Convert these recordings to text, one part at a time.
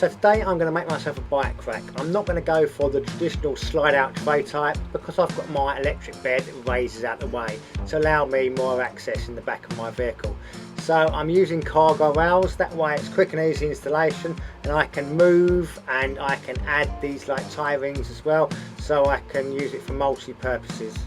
So today I'm going to make myself a bike rack. I'm not going to go for the traditional slide out tray type because I've got my electric bed that raises out the way to allow me more access in the back of my vehicle. So I'm using cargo rails, that way it's quick and easy installation, and I can move and I can add these like tie rings as well, so I can use it for multi-purposes.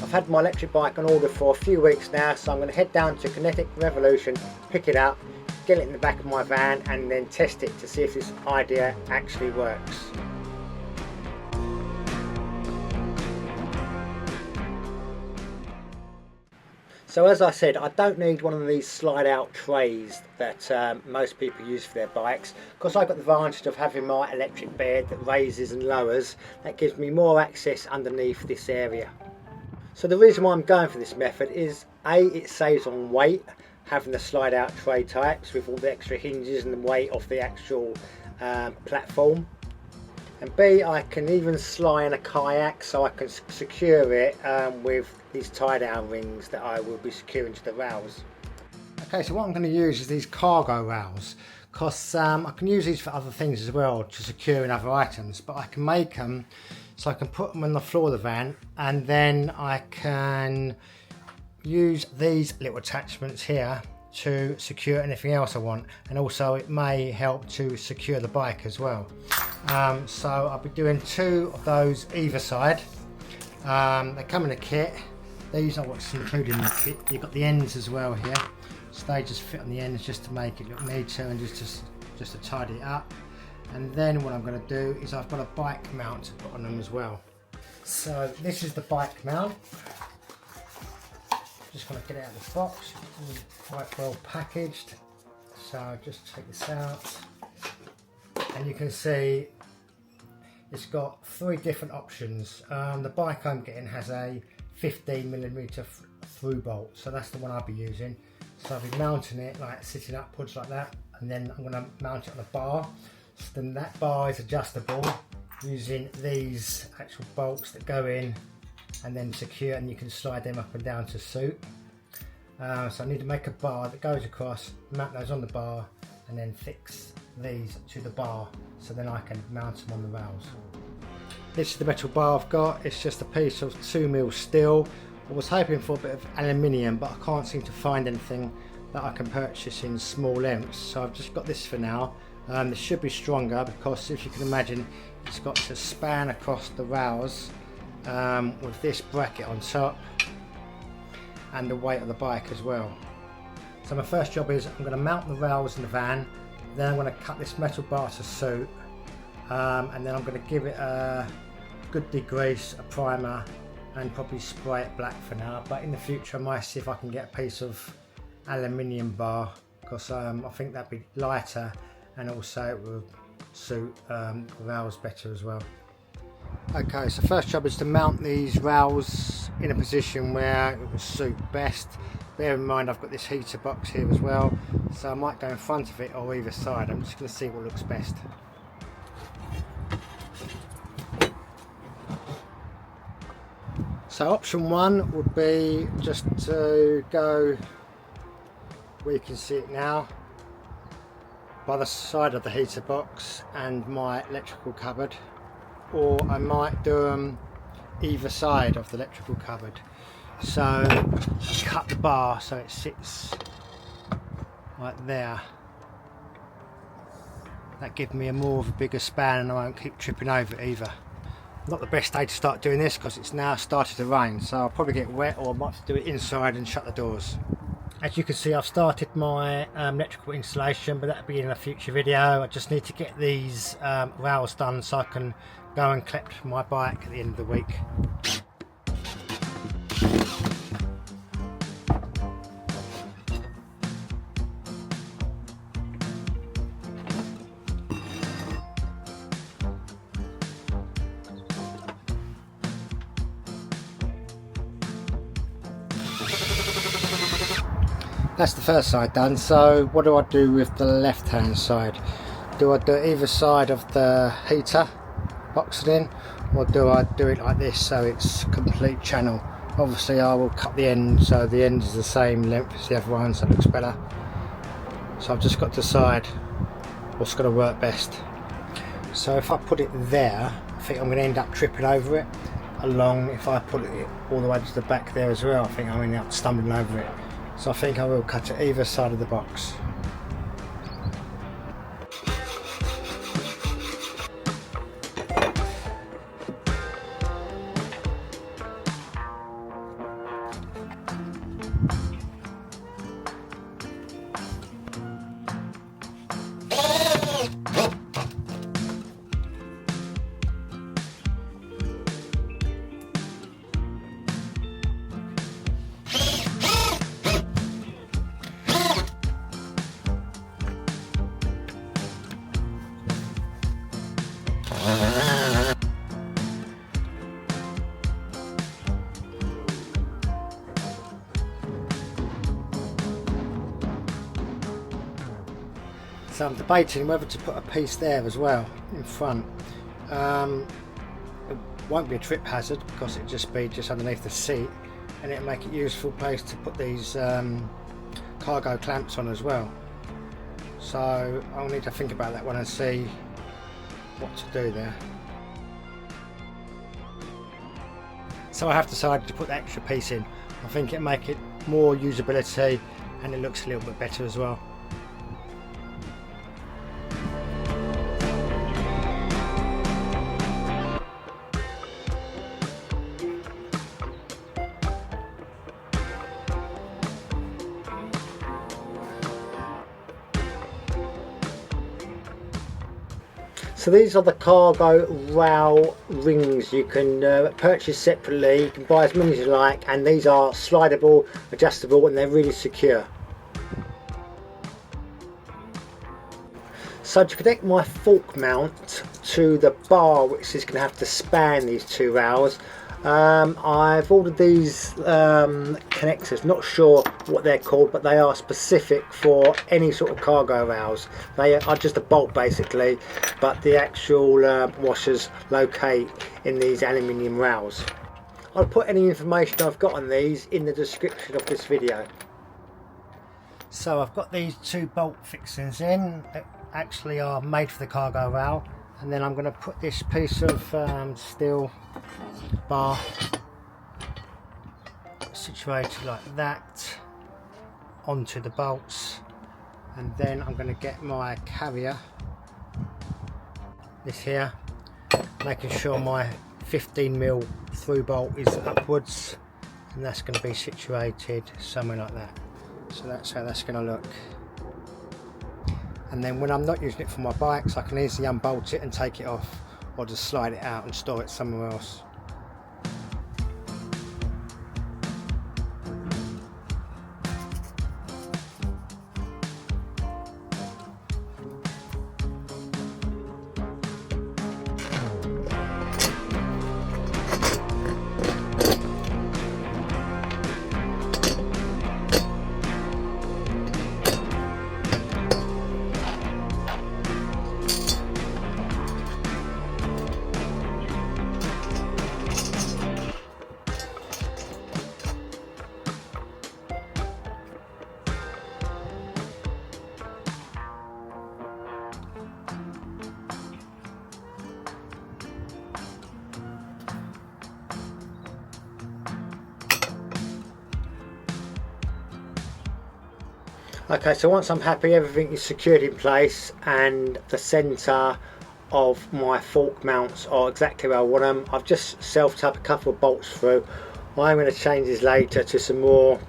I've had my electric bike on order for a few weeks now, so I'm going to head down to Kinetic Revolution, pick it up, get it in the back of my van and then test it to see if this idea actually works. So as I said, I don't need one of these slide out trays that most people use for their bikes, because I've got the advantage of having my electric bed that raises and lowers. That gives me more access underneath this area. So the reason why I'm going for this method is A, it saves on weight, having the slide out tray types with all the extra hinges and the weight of the actual platform, and B, I can even slide in a kayak, so I can secure it with these tie down rings that I will be securing to the rails. Okay, so what I'm going to use is these cargo rails, because I can use these for other things as well, to secure in other items, but I can make them so I can put them on the floor of the van, and then I can use these little attachments here to secure anything else I want, and also it may help to secure the bike as well. So I'll be doing 2 of those either side. They come in a kit. These are what's included in the kit. You've got the ends as well here, so they just fit on the ends just to make it look neater and just to tidy it up. And then what I'm going to do is I've got a bike mount to put on them as well. So this is the bike mount. Just going to get it out of the box. It's quite well packaged, so just take this out, and you can see it's got 3 different options. The bike I'm getting has a 15mm through bolt, so that's the one I'll be using. So I'll be mounting it like sitting upwards like that, and then I'm going to mount it on a bar. So then that bar is adjustable using these actual bolts that go in and then secure, and you can slide them up and down to suit. So I need to make a bar that goes across, mount those on the bar, and then fix these to the bar, so then I can mount them on the rails. This is the metal bar I've got. It's just a piece of 2mm steel. I was hoping for a bit of aluminium, but I can't seem to find anything that I can purchase in small lengths, so I've just got this for now. This should be stronger, because if you can imagine, it's got to span across the rails with this bracket on top and the weight of the bike as well. So my first job is I'm going to mount the rails in the van, then I'm going to cut this metal bar to suit, and then I'm going to give it a good degrease, a primer, and probably spray it black for now, but in the future I might see if I can get a piece of aluminium bar, because I think that'd be lighter and also it will suit the rails better as well. Okay, so first job is to mount these rails in a position where it will suit best. Bear in mind I've got this heater box here as well, so I might go in front of it or either side. I'm just going to see what looks best. So option 1 would be just to go where you can see it now, by the side of the heater box and my electrical cupboard, or I might do them either side of the electrical cupboard. So cut the bar so it sits right there. That gives me more of a bigger span, and I won't keep tripping over it either. Not the best day to start doing this because it's now started to rain, so I'll probably get wet, or I might have to do it inside and shut the doors. As you can see, I've started my electrical installation, but that'll be in a future video. I just need to get these rails done so I can go and collect my bike at the end of the week. That's the first side done, so what do I do with the left hand side? Do I do either side of the heater box it in, or do I do it like this so it's complete channel? Obviously I will cut the end so the end is the same length as the other one, so it looks better. So I've just got to decide what's going to work best. So if I put it there, I think I'm going to end up tripping over it. Along, if I put it all the way to the back there as well, I think I'm going to end up stumbling over it. So I think I will cut it either side of the box. So I'm debating whether to put a piece there as well in front. It won't be a trip hazard because it'll just be just underneath the seat, and it'll make it a useful place to put these cargo clamps on as well. So I'll need to think about that one and see what to do there. So I have decided to put the extra piece in. I think it'll make it more usability and it looks a little bit better as well. So these are the cargo rail rings. You can purchase separately, you can buy as many as you like, and these are slidable, adjustable, and they're really secure. So to connect my fork mount to the bar, which is going to have to span these two rails, I've ordered these connectors. Not sure what they're called, but they are specific for any sort of cargo rails. They are just a bolt basically, but the actual washers locate in these aluminium rails. I'll put any information I've got on these in the description of this video. So I've got these two bolt fixings in that actually are made for the cargo rail, and then I'm going to put this piece of steel bar situated like that onto the bolts, and then I'm going to get my carrier, this here, making sure my 15mm through bolt is upwards, and that's going to be situated somewhere like that. So that's how that's going to look. And then when I'm not using it for my bikes, I can easily unbolt it and take it off, or just slide it out and store it somewhere else. Okay, so once I'm happy everything is secured in place and the centre of my fork mounts are exactly where I want them, I've just self-tapped a couple of bolts through. I'm going to change these later to some more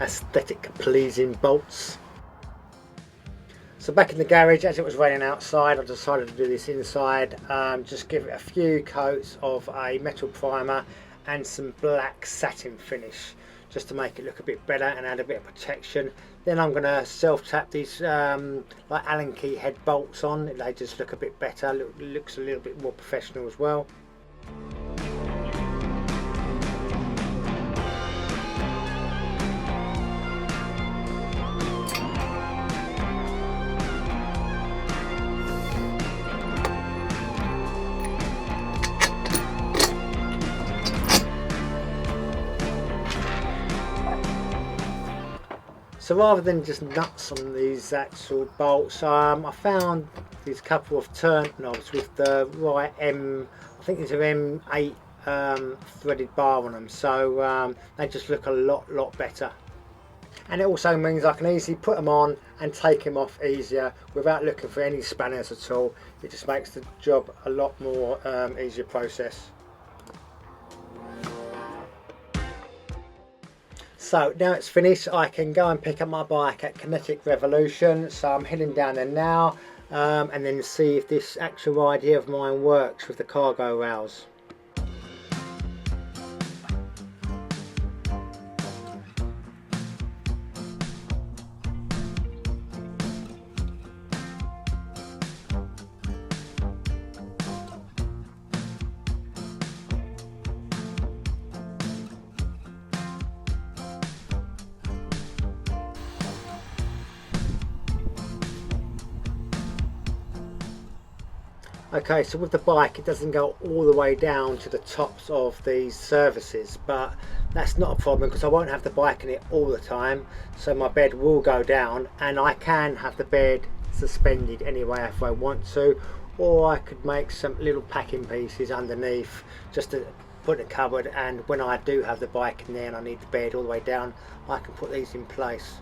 aesthetic pleasing bolts. So back in the garage, as it was raining outside, I decided to do this inside. Just give it a few coats of a metal primer and some black satin finish, just to make it look a bit better and add a bit of protection. Then I'm going to self-tap these like Allen key head bolts on. They just look a bit better, looks a little bit more professional as well. So rather than just nuts on these actual bolts, I found these couple of turn knobs with the right I think it's an M8 threaded bar on them, so they just look a lot better. And it also means I can easily put them on and take them off easier without looking for any spanners at all. It just makes the job a lot more easier process. So now it's finished, I can go and pick up my bike at Kinetic Revolution. So I'm heading down there now and then see if this actual idea of mine works with the cargo rails. Okay, so with the bike it doesn't go all the way down to the tops of these surfaces, but that's not a problem because I won't have the bike in it all the time, so my bed will go down and I can have the bed suspended anyway if I want to, or I could make some little packing pieces underneath just to put a cupboard, and when I do have the bike in there and I need the bed all the way down, I can put these in place.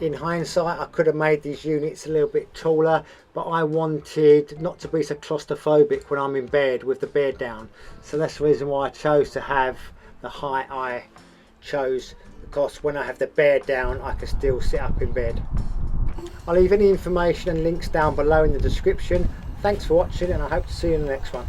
In hindsight, I could have made these units a little bit taller, but I wanted not to be so claustrophobic when I'm in bed with the bed down. So that's the reason why I chose to have the height I chose, because when I have the bed down, I can still sit up in bed. I'll leave any information and links down below in the description. Thanks for watching, and I hope to see you in the next one.